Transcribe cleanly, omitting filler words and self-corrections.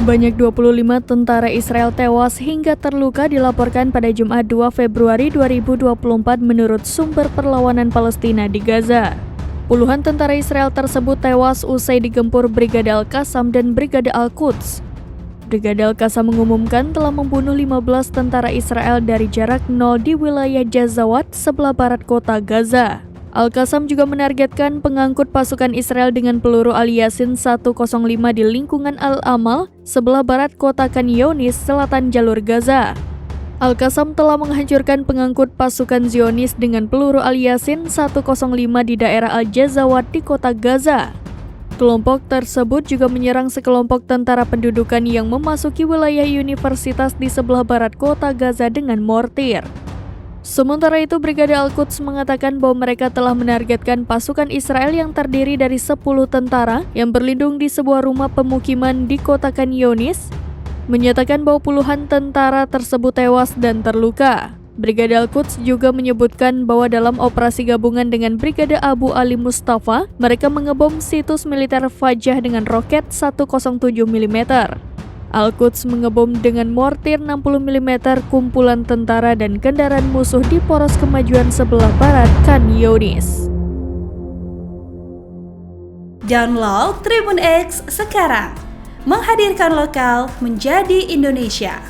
Sebanyak 25 tentara Israel tewas hingga terluka dilaporkan pada Jumat 2 Februari 2024 menurut sumber perlawanan Palestina di Gaza. Puluhan tentara Israel tersebut tewas usai digempur Brigade Al-Qassam dan Brigade Al-Quds. Brigade Al-Qassam mengumumkan telah membunuh 15 tentara Israel dari jarak 0 di wilayah Jazawat sebelah barat kota Gaza. Al-Qassam juga menargetkan pengangkut pasukan Israel dengan peluru Al-Yasin 105 di lingkungan Al-Amal, sebelah barat kota Khan Younis, selatan jalur Gaza. Al-Qassam telah menghancurkan pengangkut pasukan Zionis dengan peluru Al-Yasin 105 di daerah Al-Jazawat di kota Gaza. Kelompok tersebut juga menyerang sekelompok tentara pendudukan yang memasuki wilayah universitas di sebelah barat kota Gaza dengan mortir. Sementara itu, Brigade Al-Quds mengatakan bahwa mereka telah menargetkan pasukan Israel yang terdiri dari 10 tentara yang berlindung di sebuah rumah pemukiman di kota Khan Younis, menyatakan bahwa puluhan tentara tersebut tewas dan terluka. Brigade Al-Quds juga menyebutkan bahwa dalam operasi gabungan dengan Brigade Abu Ali Mustafa, mereka mengebom situs militer Fajah dengan roket 107 mm. Al-Quds mengebom dengan mortir 60 mm kumpulan tentara dan kendaraan musuh di poros kemajuan sebelah barat Khan Younis. Download Tribun X sekarang, menghadirkan lokal menjadi Indonesia.